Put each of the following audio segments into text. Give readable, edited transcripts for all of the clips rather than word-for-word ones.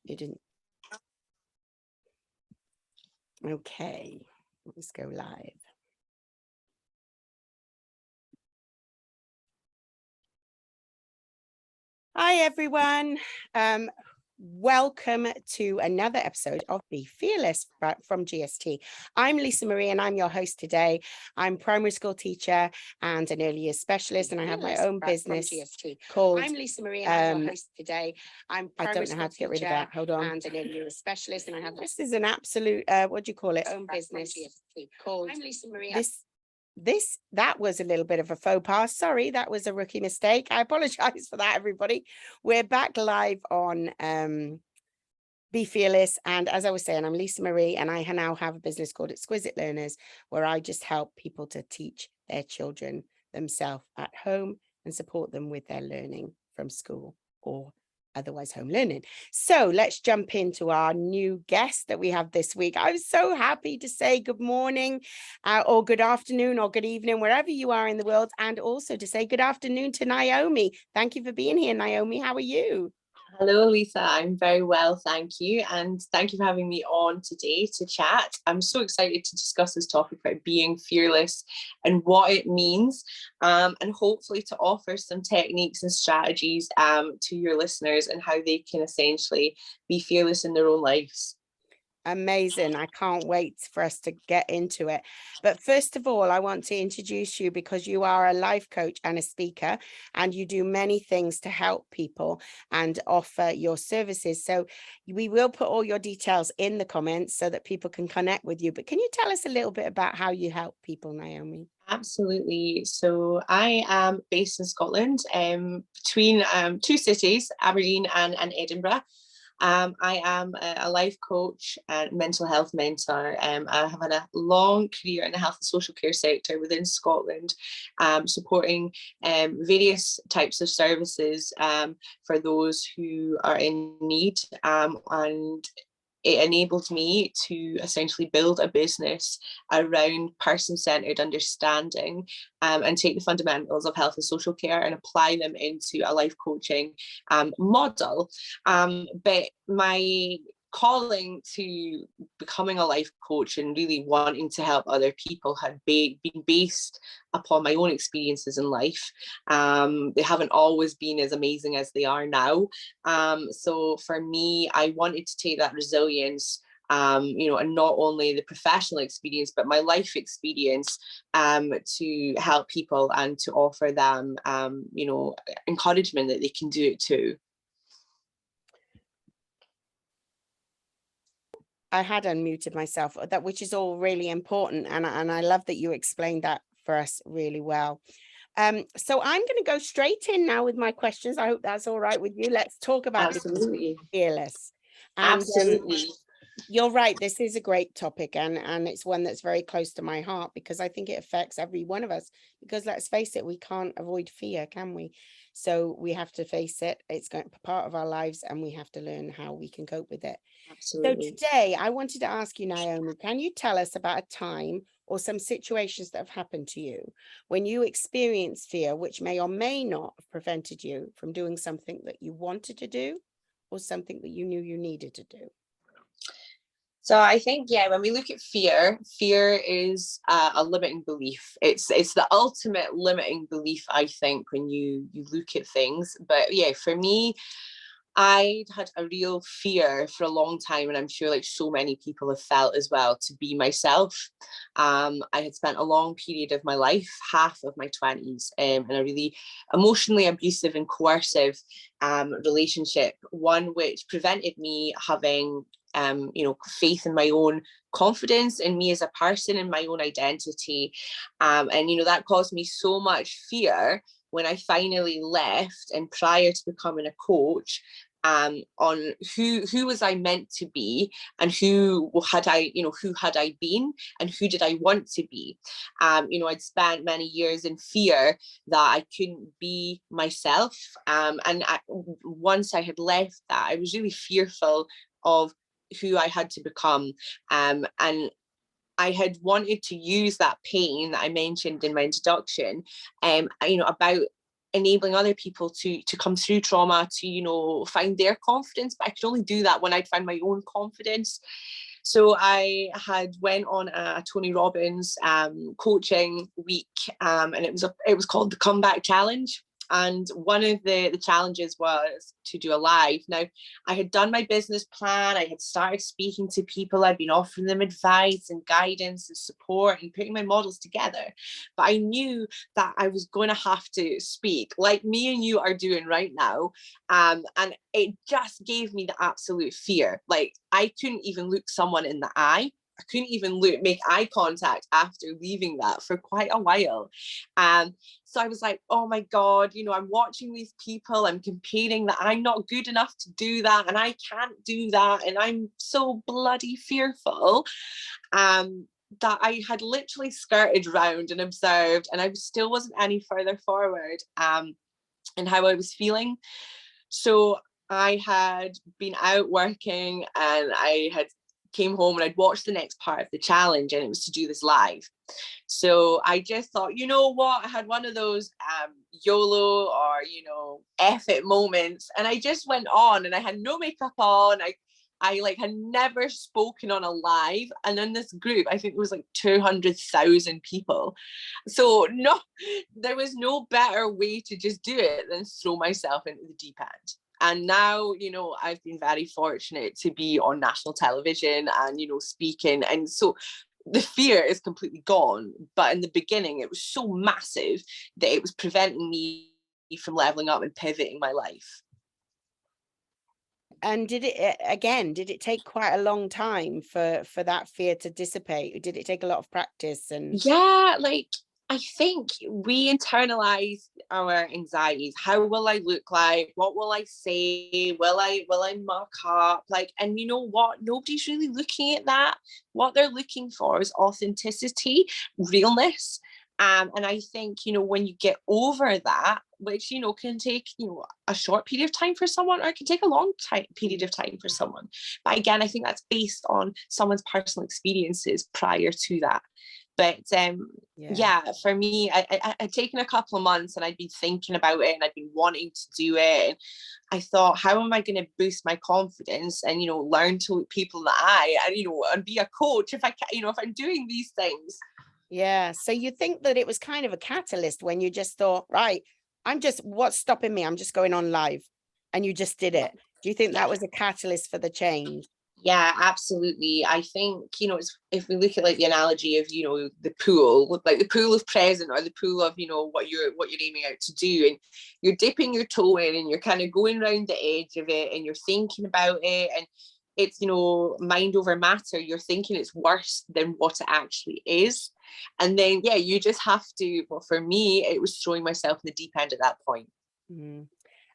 You didn't. Okay, let's go live. Hi, everyone. Welcome to another episode of Be Fearless from G.S.T. I'm Lisa Marie and I'm your host today. I'm primary school teacher and an early years specialist, and I have my own business called I'm Lisa Marie and I'm your host today. I'm I don't know how to get rid of that. Hold on. And an early years specialist, and I have This is an absolute what do you call it? my own business called I'm Lisa Marie. That was a little bit of a faux pas. Sorry, that was a rookie mistake. I apologize for that, everybody. We're back live on Be Fearless. And as I was saying, I'm Lisa Marie, and I now have a business called Exquisite Learners, where I just help people to teach their children themselves at home and support them with their learning from school or otherwise home learning. So let's jump into our new guest that we have this week. I'm so happy to say good morning or good afternoon or good evening, wherever you are in the world, and also to say good afternoon to Naomi. Thank you for being here, Naomi. How are you? Hello, Lisa. I'm very well, thank you. And thank you for having me on today to chat. I'm so excited to discuss this topic about being fearless and what it means, and hopefully to offer some techniques and strategies to your listeners and how they can essentially be fearless in their own lives. Amazing. I can't wait for us to get into it. But first of all, I want to introduce you because you are a life coach and a speaker, and you do many things to help people and offer your services. So we will put all your details in the comments so that people can connect with you. But can you tell us a little bit about how you help people, Naomi? Absolutely. So I am based in Scotland, between two cities, Aberdeen and Edinburgh. I am a life coach and mental health mentor. I have had a long career in the health and social care sector within Scotland, supporting various types of services for those who are in need, and it enabled me to essentially build a business around person-centered understanding, and take the fundamentals of health and social care and apply them into a life coaching model. But my calling to becoming a life coach and really wanting to help other people had been based upon my own experiences in life. They haven't always been as amazing as they are now. So for me, I wanted to take that resilience, and not only the professional experience, but my life experience, to help people and to offer them, encouragement that they can do it too. I had unmuted myself, which is all really important. And I love that you explained that for us really well. So I'm going to go straight in now with my questions. I hope that's all right with you. Let's talk about Absolutely. fearless. And Absolutely. you're right. This is a great topic, and it's one that's very close to my heart because I think it affects every one of us. Because let's face it, we can't avoid fear, can we? So we have to face it. It's going to be part of our lives, and we have to learn how we can cope with it. Absolutely. So today I wanted to ask you, Naomi, can you tell us about a time or some situations that have happened to you when you experienced fear, which may or may not have prevented you from doing something that you wanted to do or something that you knew you needed to do? So I think, when we look at fear is a limiting belief. It's the ultimate limiting belief, I think, when you look at things. But for me, I had a real fear for a long time, and I'm sure like so many people have felt as well, to be myself. I had spent a long period of my life, half of my 20s, in a really emotionally abusive and coercive relationship, one which prevented me having faith in my own confidence in me as a person and my own identity. And that caused me so much fear when I finally left, and prior to becoming a coach, on who was I meant to be, and who had I been, and who did I want to be. I'd spent many years in fear that I couldn't be myself. Once I had left that, I was really fearful of who I had to become. And I had wanted to use that pain that I mentioned in my introduction, about enabling other people to come through trauma, to, you know, find their confidence. But I could only do that when I'd find my own confidence. So I had went on a Tony Robbins coaching week, and it was called the Comeback Challenge. And one of the challenges was to do a live. Now, I had done my business plan. I had started speaking to people. I'd been offering them advice and guidance and support and putting my models together. But I knew that I was going to have to speak like me and you are doing right now. And it just gave me the absolute fear. Like, I couldn't even look someone in the eye. I couldn't even make eye contact after leaving that for quite a while. So I was like, oh my God, you know, I'm watching these people, I'm comparing that I'm not good enough to do that, and I can't do that, and I'm so bloody fearful, that I had literally skirted around and observed, and I still wasn't any further forward in how I was feeling. So I had been out working, and I had came home and I'd watched the next part of the challenge, and it was to do this live. So I just thought, you know what, I had one of those YOLO or, you know, F it moments, and I just went on, and I had no makeup on. I like had never spoken on a live, and in this group I think it was like 200,000 people. So no, there was no better way to just do it than throw myself into the deep end. And now, you know, I've been very fortunate to be on national television and, you know, speaking. And so the fear is completely gone. But in the beginning, it was so massive that it was preventing me from leveling up and pivoting my life. And did it take quite a long time for that fear to dissipate? Did it take a lot of practice? And yeah, like, I think we internalize our anxieties. How will I look like? What will I say? Will I muck up? Like, and you know what? Nobody's really looking at that. What they're looking for is authenticity, realness. And I think, you know, when you get over that, which, you know, can take, you know, a short period of time for someone, or it can take a long period of time for someone. But again, I think that's based on someone's personal experiences prior to that. But yeah, for me, I'd taken a couple of months, and I'd been thinking about it, and I'd been wanting to do it. And I thought, how am I going to boost my confidence and, you know, learn to look people in the eye, and, you know, and be a coach if I can, you know, if I'm doing these things. yeah. So you think that it was kind of a catalyst when you just thought, right, what's stopping me? I'm just going on live, and you just did it. Do you think that was a catalyst for the change? Yeah, absolutely. I think, you know, if we look at like the analogy of, you know, the pool, like the pool of present, or the pool of, you know, what you're aiming out to do, and you're dipping your toe in, and you're kind of going around the edge of it, and you're thinking about it, and it's, you know, mind over matter. You're thinking it's worse than what it actually is. And then, yeah, you just have to, well, for me, it was throwing myself in the deep end at that point. Mm.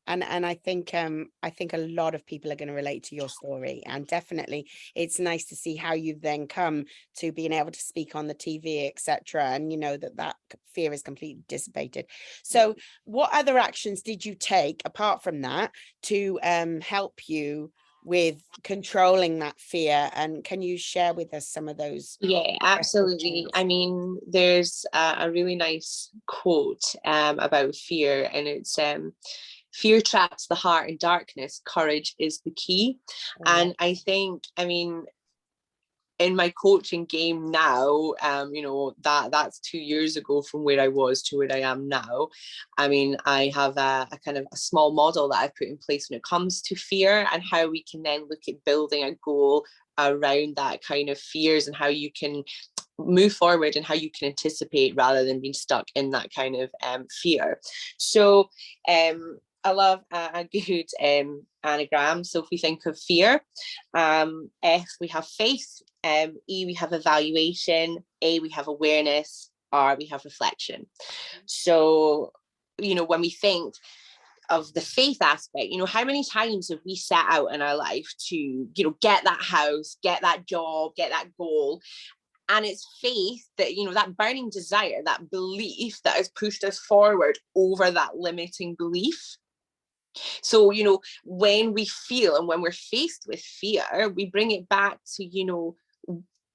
And I think a lot of people are going to relate to your story, and definitely it's nice to see how you've then come to being able to speak on the TV, etc. And you know that fear is completely dissipated. So what other actions did you take apart from that to help you with controlling that fear? And can you share with us some of those? Yeah, absolutely. I mean, there's a really nice quote about fear, and it's fear traps the heart in darkness, courage is the key. And I think, I mean, in my coaching game now, you know, that's 2 years ago from where I was to where I am now. I mean, I have a kind of a small model that I've put in place when it comes to fear, and how we can then look at building a goal around that kind of fears, and how you can move forward, and how you can anticipate rather than being stuck in that kind of fear. So I love a good anagram. So if we think of fear, F, we have faith, E, we have evaluation, A, we have awareness, R, we have reflection. So, you know, when we think of the faith aspect, you know, how many times have we set out in our life to, you know, get that house, get that job, get that goal? And it's faith that, you know, that burning desire, that belief that has pushed us forward over that limiting belief. So, you know, when we feel, and when we're faced with fear, we bring it back to, you know,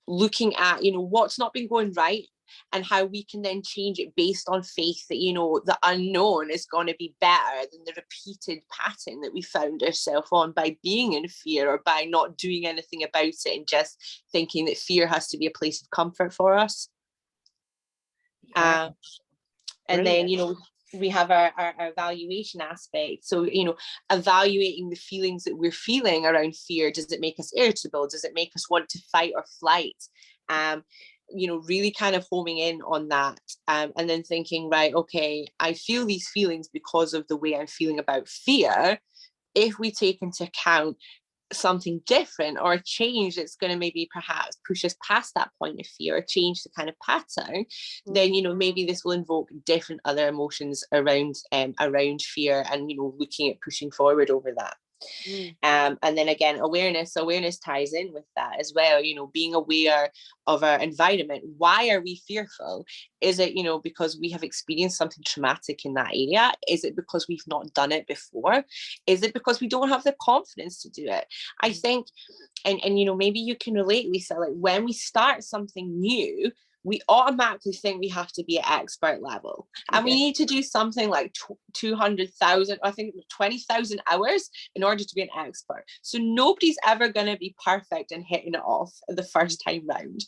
looking at, you know, what's not been going right and how we can then change it based on faith that, you know, the unknown is going to be better than the repeated pattern that we found ourselves on by being in fear or by not doing anything about it and just thinking that fear has to be a place of comfort for us. Yeah. And then, Brilliant. you know, we have our evaluation aspect. So, you know, evaluating the feelings that we're feeling around fear. Does it make us irritable? Does it make us want to fight or flight? You know, really kind of homing in on that, and then thinking, right, okay, I feel these feelings because of the way I'm feeling about fear. If we take into account something different or a change that's going to maybe perhaps push us past that point of fear or change the kind of pattern, then, you know, maybe this will invoke different other emotions around fear, and, you know, looking at pushing forward over that. And then again, awareness ties in with that as well, you know, being aware of our environment. Why are we fearful? Is it, you know, because we have experienced something traumatic in that area? Is it because we've not done it before? Is it because we don't have the confidence to do it? I think, and you know, maybe you can relate, Lisa, like when we start something new, we automatically think we have to be at expert level, and we need to do something like 200,000, I think 20,000 hours in order to be an expert. So nobody's ever going to be perfect and hitting it off the first time round.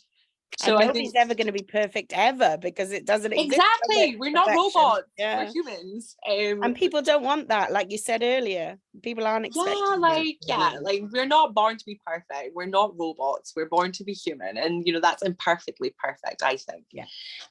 So and nobody's ever going to be perfect ever, because it doesn't exist. Exactly. We're not robots. Yeah. We're humans. And people don't want that, like you said earlier. People aren't expecting like we're not born to be perfect. We're not robots. We're born to be human, and you know, that's imperfectly perfect, I think. Yeah.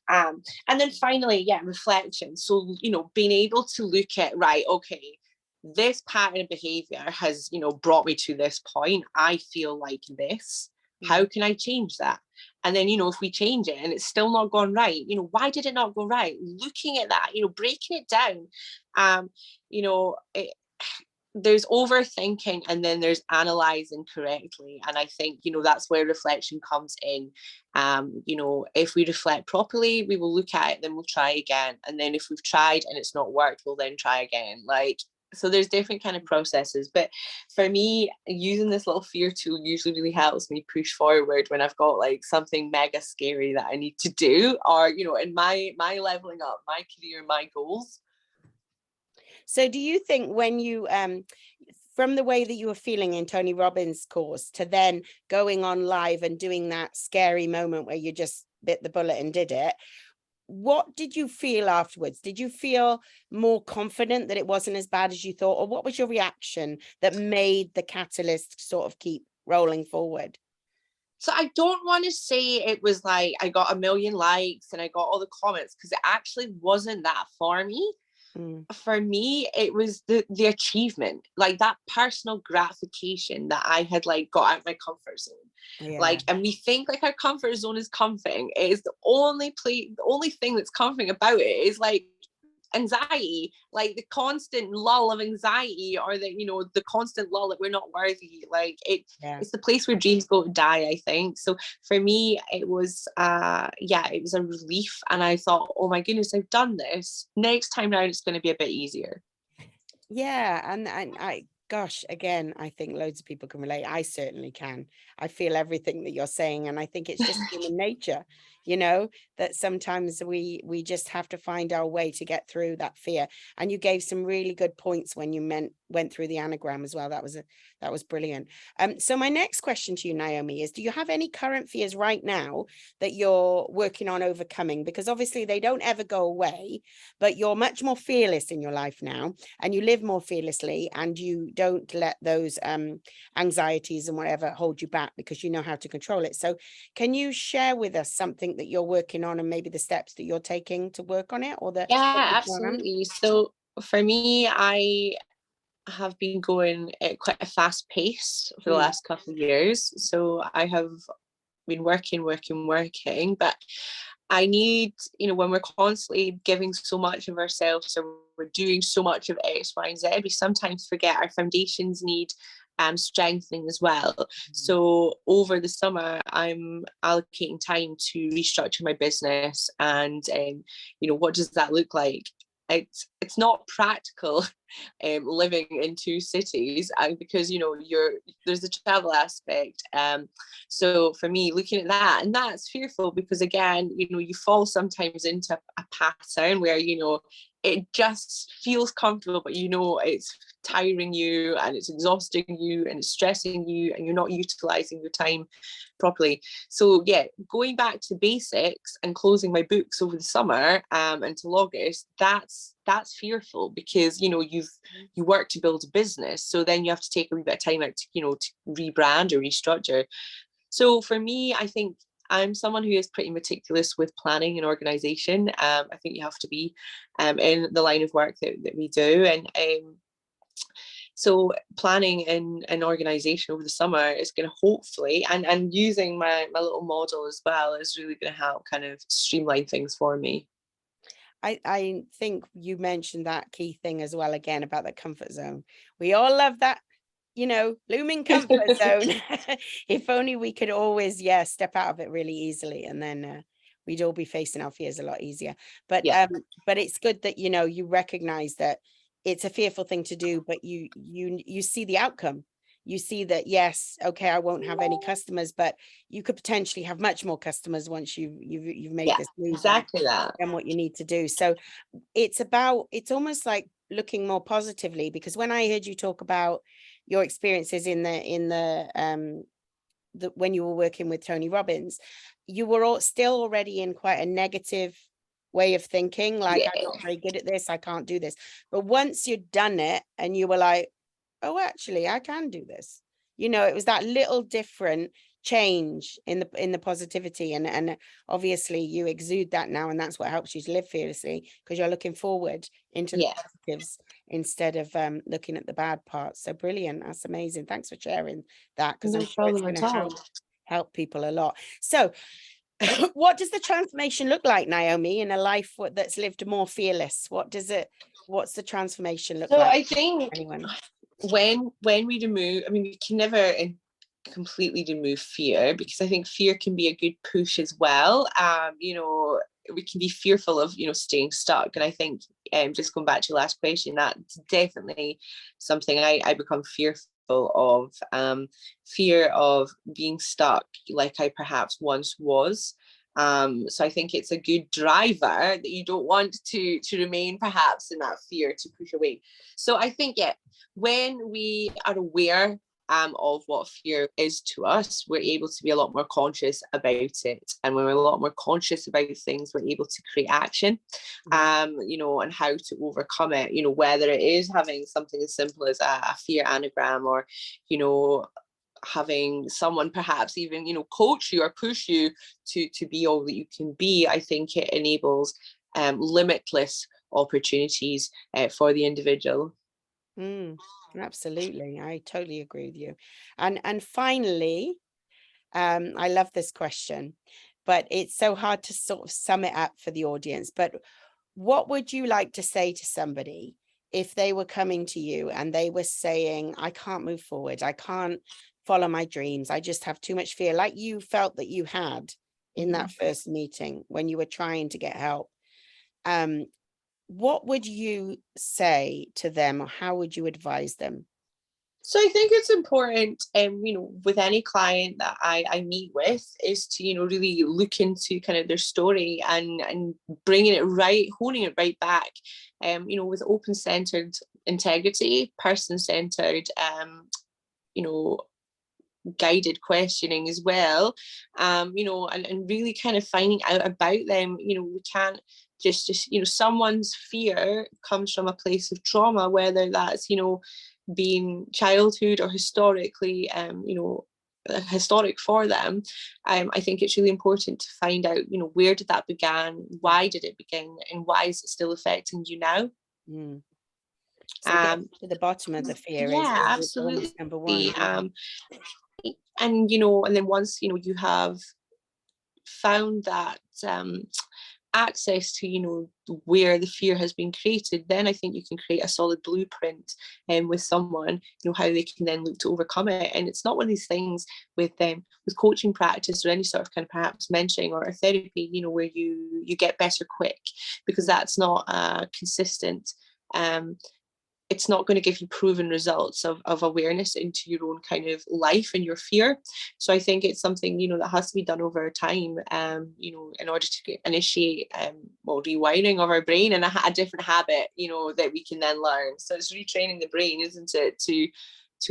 And then finally, reflection. So, you know, being able to look at, right, okay, this pattern of behavior has, you know, brought me to this point. I feel like this. How can I change that? And then, you know, if we change it and it's still not gone right, you know, why did it not go right? Looking at that, you know, breaking it down. You know, there's overthinking, and then there's analyzing correctly. And I think, you know, that's where reflection comes in. You know, if we reflect properly, we will look at it, then we'll try again. And then if we've tried and it's not worked, we'll then try again. Like, so there's different kind of processes. But for me, using this little fear tool usually really helps me push forward when I've got like something mega scary that I need to do, or, you know, in my leveling up, my career, my goals. So do you think when you, from the way that you were feeling in Tony Robbins' course to then going on live and doing that scary moment where you just bit the bullet and did it, what did you feel afterwards? Did you feel more confident that it wasn't as bad as you thought? Or what was your reaction that made the catalyst sort of keep rolling forward? So I don't want to say it was like I got 1 million likes and I got all the comments, because it actually wasn't that for me. For me, it was the achievement, like that personal gratification that I had like got out of my comfort zone. Like, and we think like our comfort zone is comforting. It is the only thing that's comforting about it is like anxiety, like the constant lull of anxiety, or the, you know, the constant lull that we're not worthy. Like it's the place where dreams go to die, I think. So for me, it was it was a relief, and I thought, oh my goodness, I've done this. Next time round it's going to be a bit easier. And I, gosh, again, I think loads of people can relate. I certainly can. I feel everything that you're saying, and I think it's just human nature, you know, that sometimes we just have to find our way to get through that fear. And you gave some really good points when you went through the anagram as well. That was brilliant. So my next question to you, Naomi, is, do you have any current fears right now that you're working on overcoming? Because obviously they don't ever go away, but you're much more fearless in your life now, and you live more fearlessly, and you don't let those anxieties and whatever hold you back, because you know how to control it. So can you share with us something that you're working on, and maybe the steps that you're taking to work on it, or the absolutely. So for me, I have been going at quite a fast pace for the last couple of years. So I have been working, but I need, you know, when we're constantly giving so much of ourselves, or we're doing so much of X, Y, and Z, we sometimes forget our foundations need strengthening as well. So over the summer, I'm allocating time to restructure my business, and you know, what does that look like? It's not practical living in two cities, and because there's the travel aspect. So for me, looking at that, and that's fearful because again, you fall sometimes into a pattern where it just feels comfortable, but it's tiring you and it's exhausting you and it's stressing you and you're not utilizing your time properly. So yeah, going back to basics and closing my books over the summer until August, that's fearful because you work to build a business, so then you have to take a wee bit of time out to rebrand or restructure. So for me, I think I'm someone who is pretty meticulous with planning and organization. I think you have to be in the line of work that we do. And so planning and organization over the summer is going to hopefully, and using my little model as well, is really going to help kind of streamline things for me. I think you mentioned that key thing as well, again, about the comfort zone. We all love that, looming comfort zone. If only we could always, step out of it really easily, and then we'd all be facing our fears a lot easier. But Yeah. But it's good that you recognize that it's a fearful thing to do, but you see the outcome. You see that, yes, okay, I won't have any customers, but you could potentially have much more customers once you've made this move. Exactly that. And what you need to do. So it's almost like looking more positively, because when I heard you talk about your experiences in the when you were working with Tony Robbins, you were still already in quite a negative way of thinking, like, I'm not very good at this, I can't do this. But once you'd done it and you were like, oh, actually, I can do this. It was that little different change in the positivity, and obviously you exude that now, and that's what helps you to live fearlessly, because you're looking forward into the positives instead of looking at the bad parts. So brilliant. That's amazing. Thanks for sharing that, because I'm sure it's going to help people a lot. So what does the transformation look like, Naomi, in a life that's lived more fearless? What's the transformation look like? So I think when we remove, we can never completely remove fear, because I think fear can be a good push as well. We can be fearful of staying stuck, and I think just going back to your last question, that's definitely something I become fearful of. Fear of being stuck like I perhaps once was. So I think it's a good driver that you don't want to remain perhaps in that fear to push away. So I think, when we are aware of what fear is to us, we're able to be a lot more conscious about it. And when we're a lot more conscious about things, we're able to create action, and how to overcome it, whether it is having something as simple as a fear anagram, or, having someone perhaps even coach you or push you to be all that you can be. I think it enables limitless opportunities for the individual. Absolutely, I totally agree with you. And finally, I love this question, but it's so hard to sort of sum it up for the audience. But what would you like to say to somebody if they were coming to you and they were saying, I can't move forward, I can't follow my dreams, I just have too much fear, like you felt that you had in that first meeting when you were trying to get help? What would you say to them, or how would you advise them? So I think it's important, with any client that I meet with, is to, really look into kind of their story and bringing it right, honing it right back, with open-centered integrity, person-centered, guided questioning as well, and really kind of finding out about them. We can't just someone's fear comes from a place of trauma, whether that's being childhood or historically historic for them. I think it's really important to find out where did that begin, why did it begin, and why is it still affecting you now. So get to the bottom of the fear is absolutely number one. And and then once you have found that access to where the fear has been created, then I think you can create a solid blueprint with someone, how they can then look to overcome it. And it's not one of these things with coaching practice or any sort of kind of perhaps mentoring or therapy, where you get better quick, because that's not consistent. it's not going to give you proven results of awareness into your own kind of life and your fear. So I think it's something, you know, that has to be done over time, you know, in order to initiate rewiring of our brain and a different habit, you know, that we can then learn. So it's retraining the brain, isn't it, to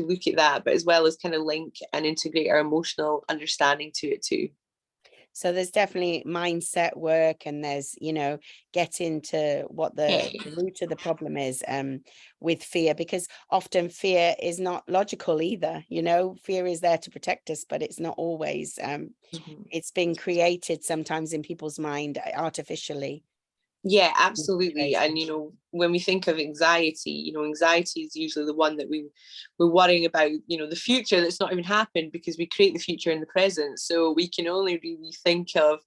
look at that, but as well as kind of link and integrate our emotional understanding to it too. So there's definitely mindset work, and there's, you know, get into what the root of the problem is with fear, because often fear is not logical either. You know, fear is there to protect us, but it's not always. It's been created sometimes in people's mind artificially. Yeah, absolutely. And, you know, when we think of anxiety, you know, anxiety is usually the one that we're worrying about, you know, the future that's not even happened, because we create the future in the present. So we can only really think of,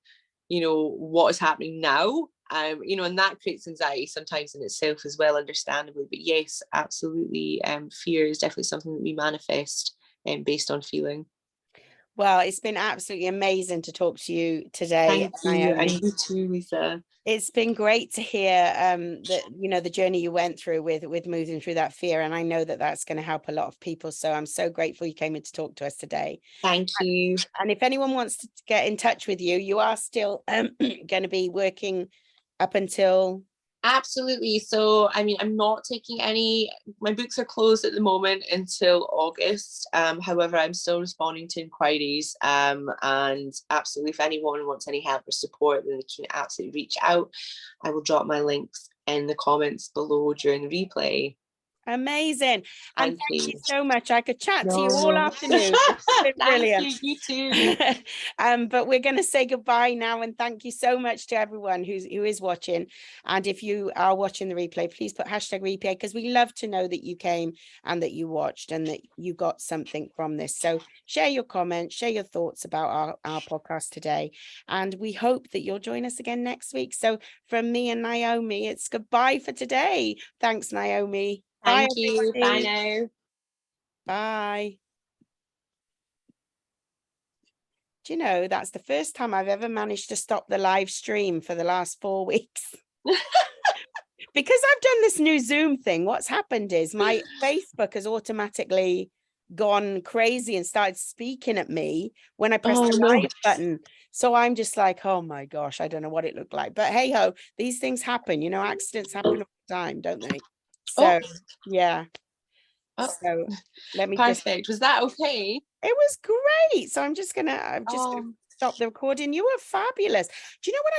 you know, what is happening now. You know, and that creates anxiety sometimes in itself as well, understandably. But yes, absolutely. Fear is definitely something that we manifest based on feeling. Well, it's been absolutely amazing to talk to you today. Thank you. And you too, Lisa. It's been great to hear that, you know, the journey you went through with moving through that fear, and I know that that's going to help a lot of people. So I'm so grateful you came in to talk to us today. Thank you. And if anyone wants to get in touch with you, you are still going to be working up until... Absolutely. So, I mean, I'm not taking any, my books are closed at the moment until August. However, I'm still responding to inquiries. And absolutely, if anyone wants any help or support, then they can absolutely reach out. I will drop my links in the comments below during the replay. Amazing. And thank you so much. I could chat to you all No. afternoon. It's been brilliant. Thank you, you too. But we're going to say goodbye now, and thank you so much to everyone who is watching. And if you are watching the replay, please put #replay, because we love to know that you came and that you watched and that you got something from this. So share your comments, share your thoughts about our podcast today, and we hope that you'll join us again next week. So from me and Naomi, it's goodbye for today. Thanks, Naomi. Thank Bye, you. Bye everybody. now. Bye. Do you know, that's the first time I've ever managed to stop the live stream for the last 4 weeks. Because I've done this new Zoom thing, what's happened is my Facebook has automatically gone crazy and started speaking at me when I press the live button. So I'm just like, oh my gosh, I don't know what it looked like. But hey ho, these things happen, you know, accidents happen all the time, don't they? So yeah. So let me just... Perfect. Was that okay? It was great. So I'm just gonna stop the recording. You were fabulous. Do you know what I